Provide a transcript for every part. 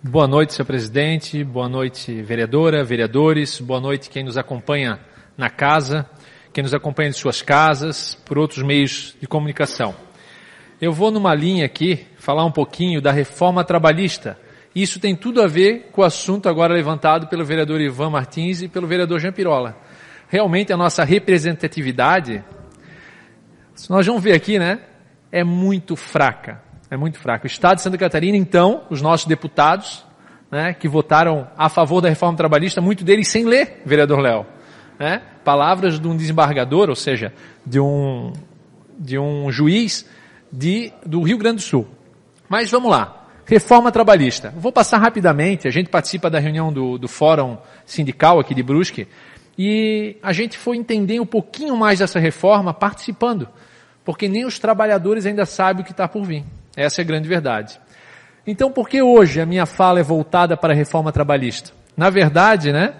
Boa noite, senhor presidente, boa noite, vereadora, vereadores, boa noite quem nos acompanha na casa, quem nos acompanha em suas casas, por outros meios de comunicação. Eu vou numa linha aqui falar um pouquinho da reforma trabalhista. Isso tem tudo a ver com o assunto agora levantado pelo vereador Ivan Martins e pelo vereador Jean Pirola. Realmente a nossa representatividade, nós vamos ver aqui, né, é muito fraca. É muito fraco. O Estado de Santa Catarina, então, os nossos deputados, né, que votaram a favor da reforma trabalhista, muitos deles sem ler, vereador Léo, né, palavras de um desembargador, ou seja, de um juiz do Rio Grande do Sul. Mas vamos lá. Reforma trabalhista. Vou passar rapidamente, a gente participa da reunião do Fórum Sindical aqui de Brusque, e a gente foi entender um pouquinho mais dessa reforma participando, porque nem os trabalhadores ainda sabem o que está por vir. Essa é a grande verdade. Então, por que hoje a minha fala é voltada para a reforma trabalhista? Na verdade, né,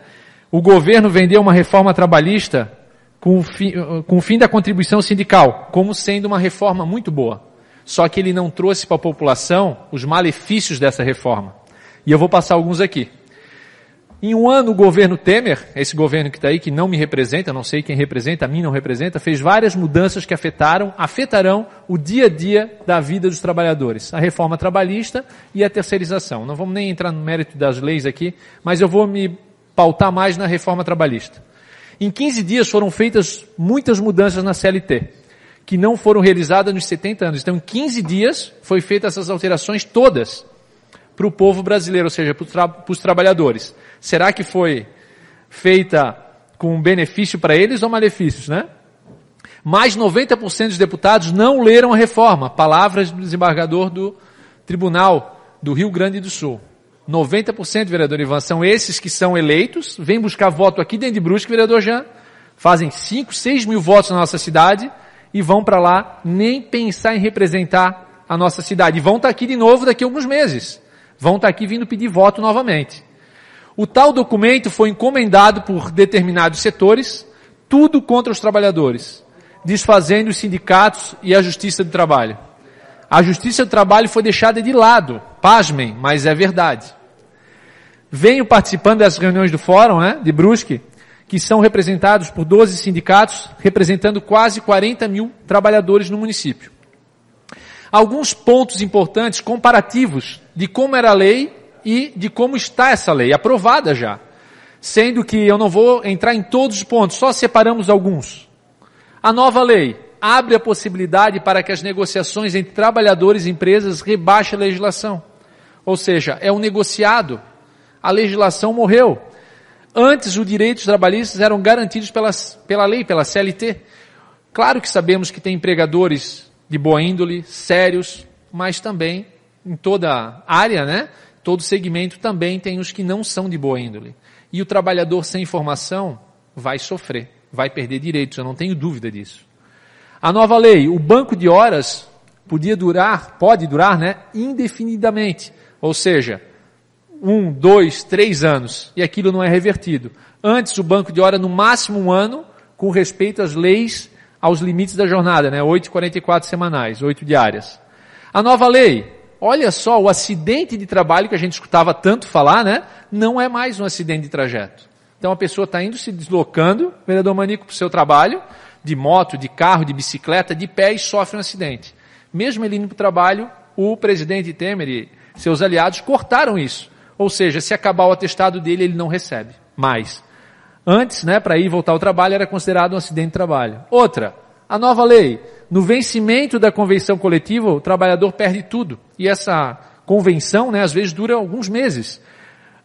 o governo vendeu uma reforma trabalhista com o fim da contribuição sindical, como sendo uma reforma muito boa. Só que ele não trouxe para a população os malefícios dessa reforma. E eu vou passar alguns aqui. Em um ano, o governo Temer, esse governo que está aí, que não me representa, não sei quem representa, a mim não representa, fez várias mudanças que afetarão o dia a dia da vida dos trabalhadores. A reforma trabalhista e a terceirização. Não vamos nem entrar no mérito das leis aqui, mas eu vou me pautar mais na reforma trabalhista. Em 15 dias foram feitas muitas mudanças na CLT, que não foram realizadas nos 70 anos. Então, em 15 dias, foi feitas essas alterações todas para o povo brasileiro, ou seja, para os trabalhadores. Será que foi feita com benefício para eles ou malefícios, né? Mais 90% dos deputados não leram a reforma. Palavras do desembargador do Tribunal do Rio Grande do Sul. 90%, vereador Ivan, são esses que são eleitos, vêm buscar voto aqui dentro de Brusque, vereador Jean, fazem 5, 6 mil votos na nossa cidade e vão para lá nem pensar em representar a nossa cidade. E vão estar aqui de novo daqui a alguns meses. Vão estar aqui vindo pedir voto novamente. O tal documento foi encomendado por determinados setores, tudo contra os trabalhadores, desfazendo os sindicatos e a Justiça do Trabalho. A Justiça do Trabalho foi deixada de lado, pasmem, mas é verdade. Venho participando das reuniões do Fórum, né, de Brusque, que são representados por 12 sindicatos, representando quase 40 mil trabalhadores no município. Alguns pontos importantes, comparativos, de como era a lei e de como está essa lei, aprovada já. Sendo que eu não vou entrar em todos os pontos, só separamos alguns. A nova lei abre a possibilidade para que as negociações entre trabalhadores e empresas rebaixem a legislação. Ou seja, é um negociado, a legislação morreu. Antes, os direitos trabalhistas eram garantidos pela lei, pela CLT. Claro que sabemos que tem empregadores de boa índole, sérios, mas também em toda área, né? Todo segmento também tem os que não são de boa índole. E o trabalhador sem informação vai sofrer, vai perder direitos, eu não tenho dúvida disso. A nova lei, o banco de horas pode durar, né, indefinidamente. Ou seja, 1, 2, 3 anos, e aquilo não é revertido. Antes, o banco de horas, no máximo 1 ano, com respeito às leis, aos limites da jornada, né, 8,44 semanais, 8 diárias. A nova lei, olha só, o acidente de trabalho que a gente escutava tanto falar, né? Não é mais um acidente de trajeto. Então a pessoa está indo, se deslocando, vereador Manico, para o seu trabalho, de moto, de carro, de bicicleta, de pé e sofre um acidente. Mesmo ele indo para o trabalho, o presidente Temer e seus aliados cortaram isso. Ou seja, se acabar o atestado dele, ele não recebe mais. Antes, né, para ir voltar ao trabalho, era considerado um acidente de trabalho. Outra, a nova lei. No vencimento da convenção coletiva, o trabalhador perde tudo. E essa convenção, né, às vezes dura alguns meses.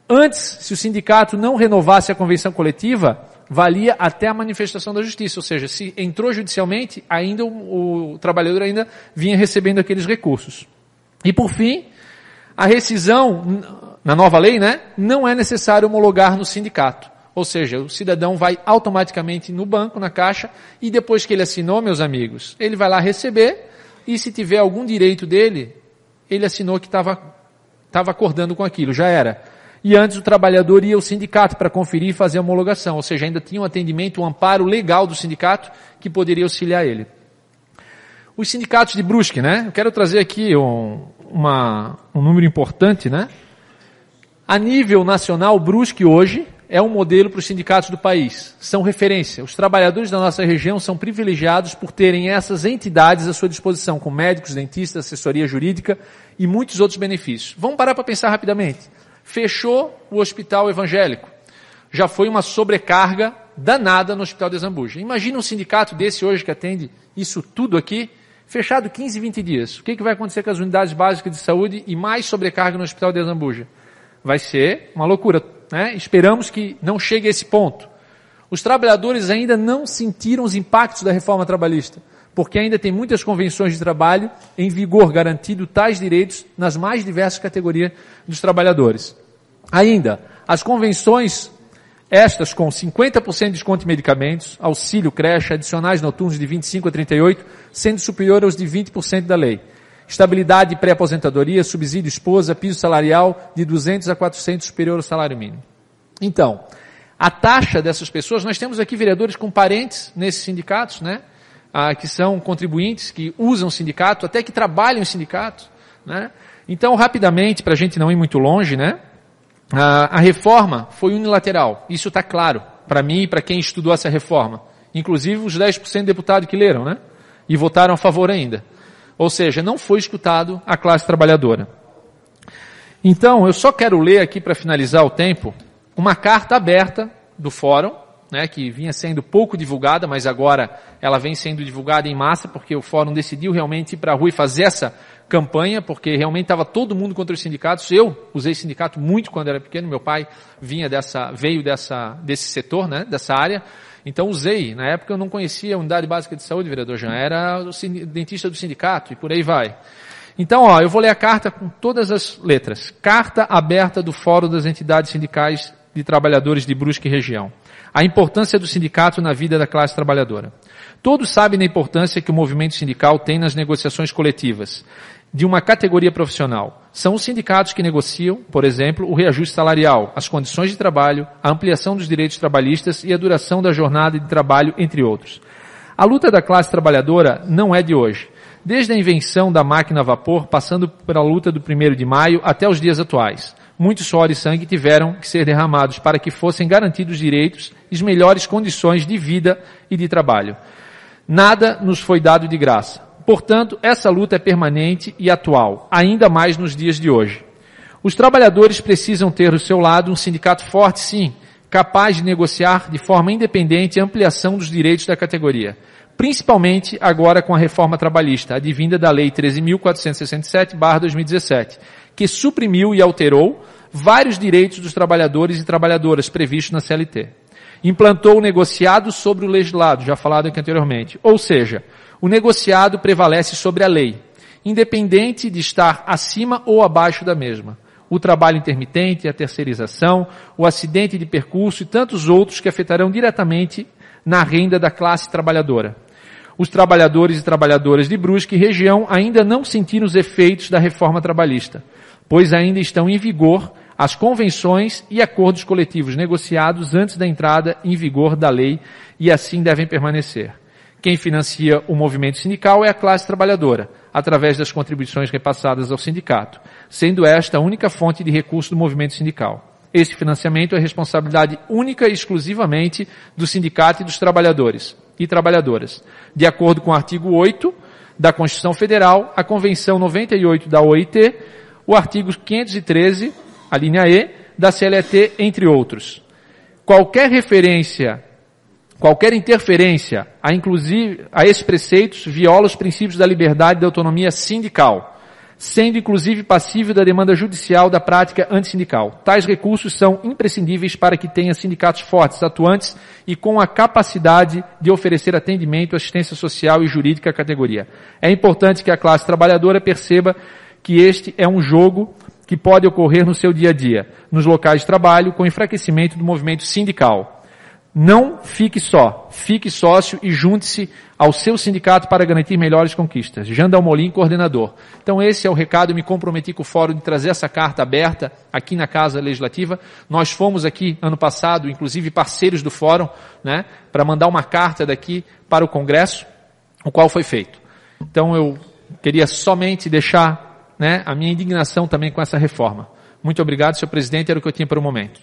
Antes, se o sindicato não renovasse a convenção coletiva, valia até a manifestação da justiça. Ou seja, se entrou judicialmente, ainda o trabalhador ainda vinha recebendo aqueles recursos. E por fim, a rescisão, na nova lei, né, não é necessário homologar no sindicato. Ou seja, o cidadão vai automaticamente no banco, na caixa, e depois que ele assinou, meus amigos, ele vai lá receber, e se tiver algum direito dele, ele assinou que estava acordando com aquilo, já era. E antes o trabalhador ia ao sindicato para conferir e fazer a homologação, ou seja, ainda tinha um atendimento, um amparo legal do sindicato que poderia auxiliar ele. Os sindicatos de Brusque, né? Eu quero trazer aqui um número importante, né? A nível nacional, o Brusque hoje é um modelo para os sindicatos do país. São referência. Os trabalhadores da nossa região são privilegiados por terem essas entidades à sua disposição, com médicos, dentistas, assessoria jurídica e muitos outros benefícios. Vamos parar para pensar rapidamente. Fechou o hospital evangélico. Já foi uma sobrecarga danada no hospital de Zambuja. Imagina um sindicato desse hoje que atende isso tudo aqui, fechado 15, 20 dias. O que vai acontecer com as unidades básicas de saúde e mais sobrecarga no hospital de Zambuja? Vai ser uma loucura, né? Esperamos que não chegue a esse ponto. Os trabalhadores ainda não sentiram os impactos da reforma trabalhista, porque ainda tem muitas convenções de trabalho em vigor, garantindo tais direitos nas mais diversas categorias dos trabalhadores. Ainda, as convenções, estas com 50% de desconto em medicamentos, auxílio creche, adicionais noturnos de 25 a 38, sendo superior aos de 20% da lei. Estabilidade de pré-aposentadoria, subsídio esposa, piso salarial de 200 a 400 superior ao salário mínimo. Então, a taxa dessas pessoas, nós temos aqui vereadores com parentes nesses sindicatos, né? Que são contribuintes, que usam o sindicato, até que trabalham em sindicatos, né? Então, rapidamente, para a gente não ir muito longe, né? A reforma foi unilateral. Isso está claro para mim e para quem estudou essa reforma. Inclusive os 10% de deputados que leram, né? E votaram a favor ainda. Ou seja, não foi escutado a classe trabalhadora. Então, eu só quero ler aqui para finalizar o tempo, uma carta aberta do fórum, né, que vinha sendo pouco divulgada, mas agora ela vem sendo divulgada em massa, porque o fórum decidiu realmente ir para a rua e fazer essa campanha, porque realmente estava todo mundo contra os sindicatos. Eu usei sindicato muito quando era pequeno, meu pai veio desse setor, né, dessa área. Então usei, na época eu não conhecia a unidade básica de saúde, vereador Jean, era o dentista do sindicato e por aí vai. Então, eu vou ler a carta com todas as letras. Carta aberta do Fórum das Entidades Sindicais de Trabalhadores de Brusque e Região. A importância do sindicato na vida da classe trabalhadora. Todos sabem da importância que o movimento sindical tem nas negociações coletivas de uma categoria profissional. São os sindicatos que negociam, por exemplo, o reajuste salarial, as condições de trabalho, a ampliação dos direitos trabalhistas e a duração da jornada de trabalho, entre outros. A luta da classe trabalhadora não é de hoje. Desde a invenção da máquina a vapor, passando pela luta do 1º de maio até os dias atuais. Muito suor e sangue tiveram que ser derramados para que fossem garantidos direitos e as melhores condições de vida e de trabalho. Nada nos foi dado de graça. Portanto, essa luta é permanente e atual, ainda mais nos dias de hoje. Os trabalhadores precisam ter ao seu lado um sindicato forte, sim, capaz de negociar de forma independente a ampliação dos direitos da categoria. Principalmente agora com a reforma trabalhista, advinda da Lei 13.467/2017, que suprimiu e alterou vários direitos dos trabalhadores e trabalhadoras previstos na CLT. Implantou o negociado sobre o legislado, já falado aqui anteriormente. Ou seja, o negociado prevalece sobre a lei, independente de estar acima ou abaixo da mesma. O trabalho intermitente, a terceirização, o acidente de percurso e tantos outros que afetarão diretamente na renda da classe trabalhadora. Os trabalhadores e trabalhadoras de Brusque e região ainda não sentiram os efeitos da reforma trabalhista, pois ainda estão em vigor as convenções e acordos coletivos negociados antes da entrada em vigor da lei e assim devem permanecer. Quem financia o movimento sindical é a classe trabalhadora, através das contribuições repassadas ao sindicato, sendo esta a única fonte de recurso do movimento sindical. Esse financiamento é responsabilidade única e exclusivamente do sindicato e dos trabalhadores e trabalhadoras, de acordo com o artigo 8 da Constituição Federal, a Convenção 98 da OIT, o artigo 513, a linha E, da CLT, entre outros. Qualquer interferência a esses preceitos viola os princípios da liberdade e da autonomia sindical, sendo inclusive passível da demanda judicial da prática antissindical. Tais recursos são imprescindíveis para que tenha sindicatos fortes, atuantes e com a capacidade de oferecer atendimento, assistência social e jurídica à categoria. É importante que a classe trabalhadora perceba que este é um jogo que pode ocorrer no seu dia a dia, nos locais de trabalho, com enfraquecimento do movimento sindical. Não fique só, fique sócio e junte-se ao seu sindicato para garantir melhores conquistas. Jean Dalmolin, coordenador. Então esse é o recado, eu me comprometi com o fórum de trazer essa carta aberta aqui na Casa Legislativa. Nós fomos aqui ano passado, inclusive parceiros do fórum, né, para mandar uma carta daqui para o Congresso, o qual foi feito. Então eu queria somente deixar, né, a minha indignação também com essa reforma. Muito obrigado, senhor presidente, era o que eu tinha para o momento.